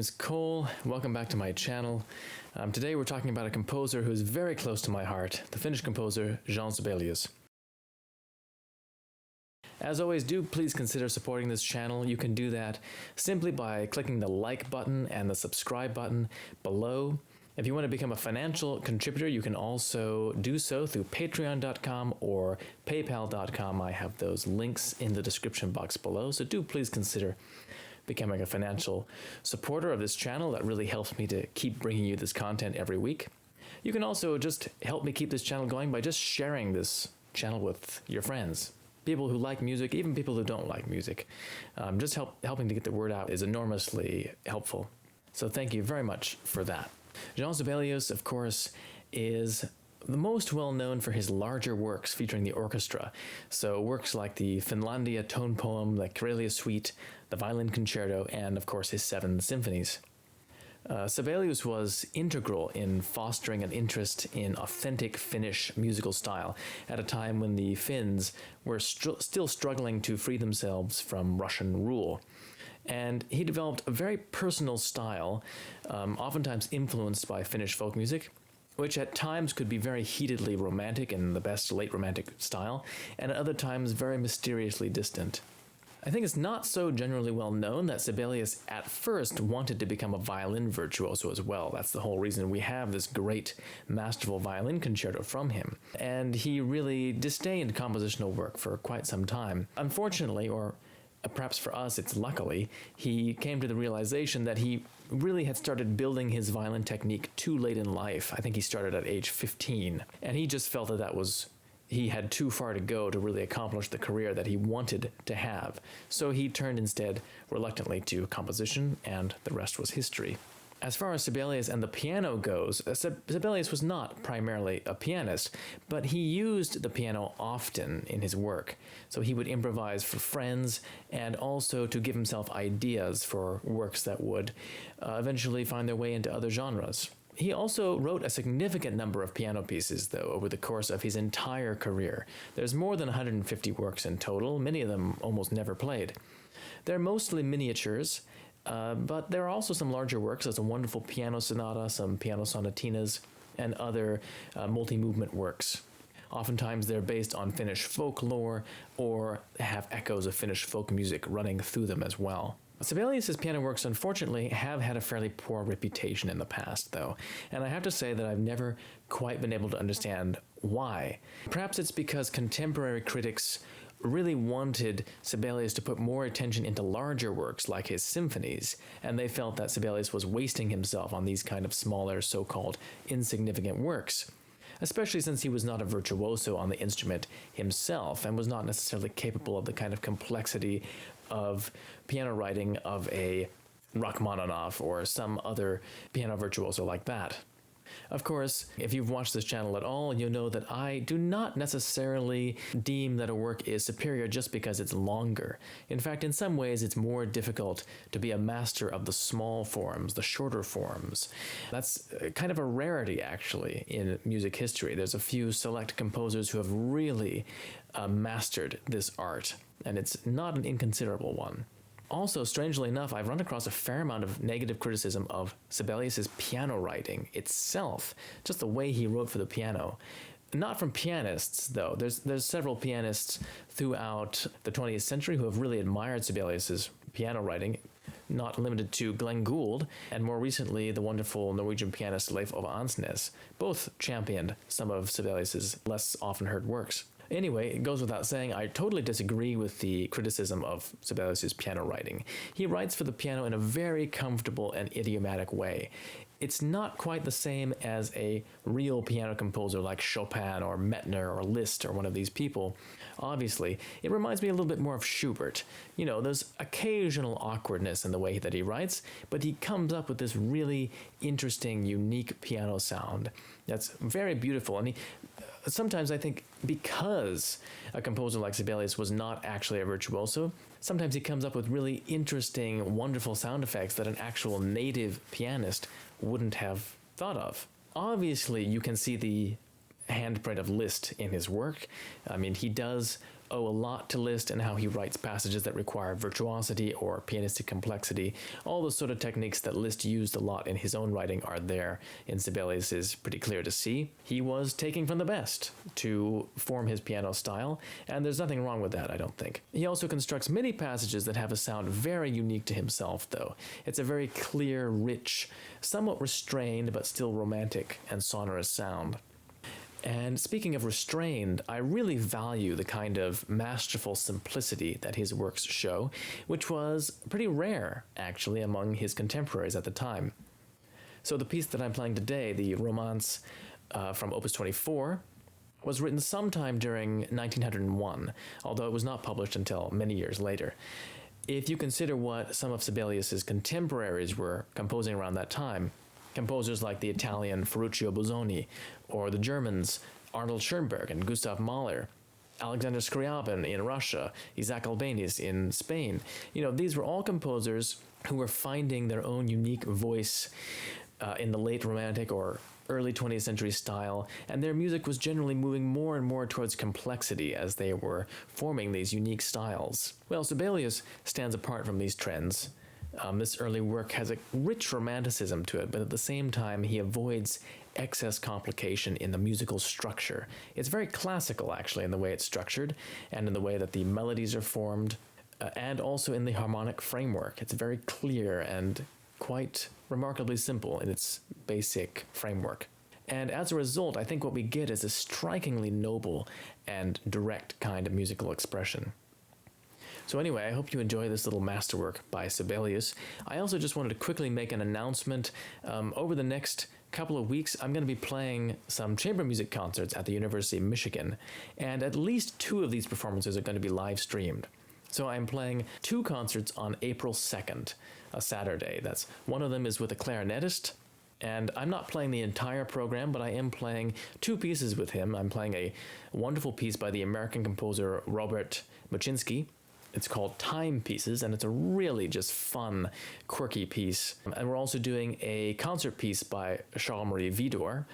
name's Cole. Welcome back to my channel. Today we're talking about a composer who's very close to my heart, the Finnish composer Jean Sibelius. As always, do please consider supporting this channel. You can do that simply by clicking the like button and the subscribe button below. If you want to become a financial contributor, you can also do so through patreon.com or paypal.com. I have those links in the description box below, so do please consider becoming a financial supporter of this channel. That really helps me to keep bringing you this content every week. You can also just help me keep this channel going by just sharing this channel with your friends. People who like music, even people who don't like music. Just helping to get the word out is enormously helpful. So thank you very much for that. Jean Sibelius, of course, is the most well known for his larger works featuring the orchestra. So works like the Finlandia tone poem, the Karelia Suite, the Violin Concerto, and of course his 7 symphonies. Sibelius was integral in fostering an interest in authentic Finnish musical style at a time when the Finns were still struggling to free themselves from Russian rule. And he developed a very personal style, oftentimes influenced by Finnish folk music, which at times could be very heatedly romantic in the best late romantic style, and at other times very mysteriously distant. I think it's not so generally well known that Sibelius at first wanted to become a violin virtuoso as well. That's the whole reason we have this great masterful violin concerto from him. And he really disdained compositional work for quite some time. Unfortunately, or perhaps for us it's luckily, he came to the realization that he really had started building his violin technique too late in life. I think he started at age 15, and he just felt that he had too far to go to really accomplish the career that he wanted to have. So he turned instead reluctantly to composition, and the rest was history. As far as Sibelius and the piano goes, Sibelius was not primarily a pianist, but he used the piano often in his work. So he would improvise for friends and also to give himself ideas for works that would eventually find their way into other genres. He also wrote a significant number of piano pieces, though, over the course of his entire career. There's more than 150 works in total, many of them almost never played. They're mostly miniatures, but there are also some larger works. There's a wonderful piano sonata, some piano sonatinas, and other multi-movement works. Oftentimes they're based on Finnish folklore or have echoes of Finnish folk music running through them as well. Sibelius' piano works, unfortunately, have had a fairly poor reputation in the past, though, and I have to say that I've never quite been able to understand why. Perhaps it's because contemporary critics really wanted Sibelius to put more attention into larger works like his symphonies, and they felt that Sibelius was wasting himself on these kind of smaller, so-called insignificant works, especially since he was not a virtuoso on the instrument himself and was not necessarily capable of the kind of complexity of piano writing of a Rachmaninoff or some other piano virtuoso like that. Of course, if you've watched this channel at all, you'll know that I do not necessarily deem that a work is superior just because it's longer. In fact, in some ways, it's more difficult to be a master of the small forms, the shorter forms. That's kind of a rarity, actually, in music history. There's a few select composers who have really mastered this art, and it's not an inconsiderable one. Also, strangely enough, I've run across a fair amount of negative criticism of Sibelius' piano writing itself, just the way he wrote for the piano. Not from pianists, though. There's several pianists throughout the 20th century who have really admired Sibelius' piano writing, not limited to Glenn Gould, and more recently the wonderful Norwegian pianist Leif Ove Ansnes. Both championed some of Sibelius' less often heard works. Anyway, it goes without saying, I totally disagree with the criticism of Sibelius' piano writing. He writes for the piano in a very comfortable and idiomatic way. It's not quite the same as a real piano composer like Chopin or Mettner or Liszt or one of these people. Obviously, it reminds me a little bit more of Schubert. You know, there's occasional awkwardness in the way that he writes, but he comes up with this really interesting, unique piano sound that's very beautiful. And sometimes I think because a composer like Sibelius was not actually a virtuoso, sometimes he comes up with really interesting, wonderful sound effects that an actual native pianist wouldn't have thought of. Obviously, you can see the handprint of Liszt in his work. I mean, he does owe a lot to Liszt and how he writes passages that require virtuosity or pianistic complexity. All those sort of techniques that Liszt used a lot in his own writing are there in Sibelius, is pretty clear to see. He was taking from the best to form his piano style, and there's nothing wrong with that, I don't think. He also constructs many passages that have a sound very unique to himself, though. It's a very clear, rich, somewhat restrained, but still romantic and sonorous sound. And speaking of restrained, I really value the kind of masterful simplicity that his works show, which was pretty rare, actually, among his contemporaries at the time. So the piece that I'm playing today, the Romance from Opus 24, was written sometime during 1901, although it was not published until many years later. If you consider what some of Sibelius's contemporaries were composing around that time, composers like the Italian Ferruccio Busoni, or the Germans Arnold Schoenberg and Gustav Mahler, Alexander Scriabin in Russia, Isaac Albéniz in Spain. These were all composers who were finding their own unique voice in the late Romantic or early 20th century style, and their music was generally moving more and more towards complexity as they were forming these unique styles. Well, Sibelius stands apart from these trends. This early work has a rich romanticism to it, but at the same time, he avoids excess complication in the musical structure. It's very classical, actually, in the way it's structured, and in the way that the melodies are formed, and also in the harmonic framework. It's very clear and quite remarkably simple in its basic framework. And as a result, I think what we get is a strikingly noble and direct kind of musical expression. So anyway, I hope you enjoy this little masterwork by Sibelius. I also just wanted to quickly make an announcement. Over the next couple of weeks, I'm going to be playing some chamber music concerts at the University of Michigan, and at least 2 of these performances are going to be live streamed. So I'm playing 2 concerts on April 2nd, a Saturday. One of them is with a clarinetist, and I'm not playing the entire program, but I am playing 2 pieces with him. I'm playing a wonderful piece by the American composer Robert Muczynski. It's called Timepieces, and it's a really just fun, quirky piece. And we're also doing a concert piece by Charles-Marie Widor,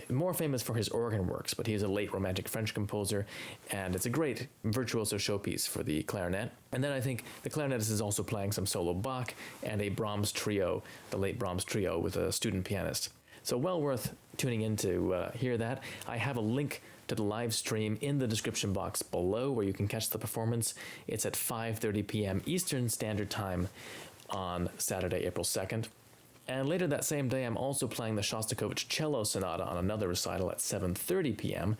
more famous for his organ works, but he's a late Romantic French composer, and it's a great virtuoso showpiece for the clarinet. And then I think the clarinetist is also playing some solo Bach and a Brahms trio, the late Brahms trio with a student pianist. So well worth tuning in to hear that. I have a link to the live stream in the description box below where you can catch the performance. It's at 5:30 p.m. Eastern Standard Time on Saturday, April 2nd. And later that same day, I'm also playing the Shostakovich Cello Sonata on another recital at 7:30 p.m.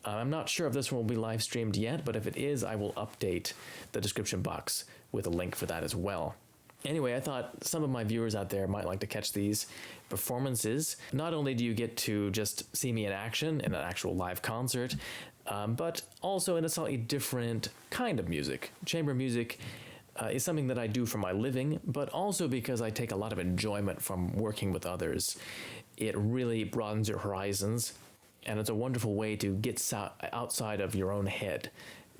I'm not sure if this one will be live streamed yet, but if it is, I will update the description box with a link for that as well. Anyway, I thought some of my viewers out there might like to catch these performances. Not only do you get to just see me in action in an actual live concert, but also in a slightly different kind of music. Chamber music is something that I do for my living, but also because I take a lot of enjoyment from working with others. It really broadens your horizons, and it's a wonderful way to get outside of your own head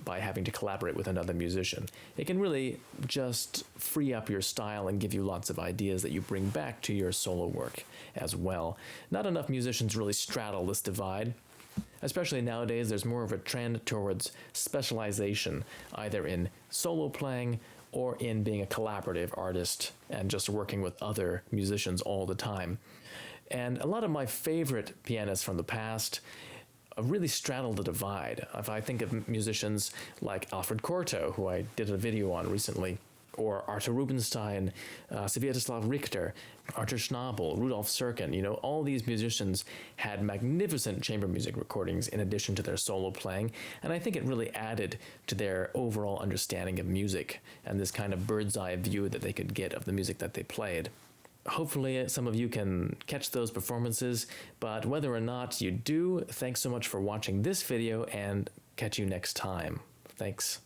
by having to collaborate with another musician. It can really just free up your style and give you lots of ideas that you bring back to your solo work as well. Not enough musicians really straddle this divide. Especially nowadays, there's more of a trend towards specialization, either in solo playing or in being a collaborative artist and just working with other musicians all the time. And a lot of my favorite pianists from the past really straddle the divide. If I think of musicians like Alfred Cortot, who I did a video on recently, or Arthur Rubinstein, Sviatoslav Richter, Arthur Schnabel, Rudolf Serkin, all these musicians had magnificent chamber music recordings in addition to their solo playing, and I think it really added to their overall understanding of music and this kind of bird's eye view that they could get of the music that they played. Hopefully some of you can catch those performances, but whether or not you do, thanks so much for watching this video, and catch you next time. Thanks.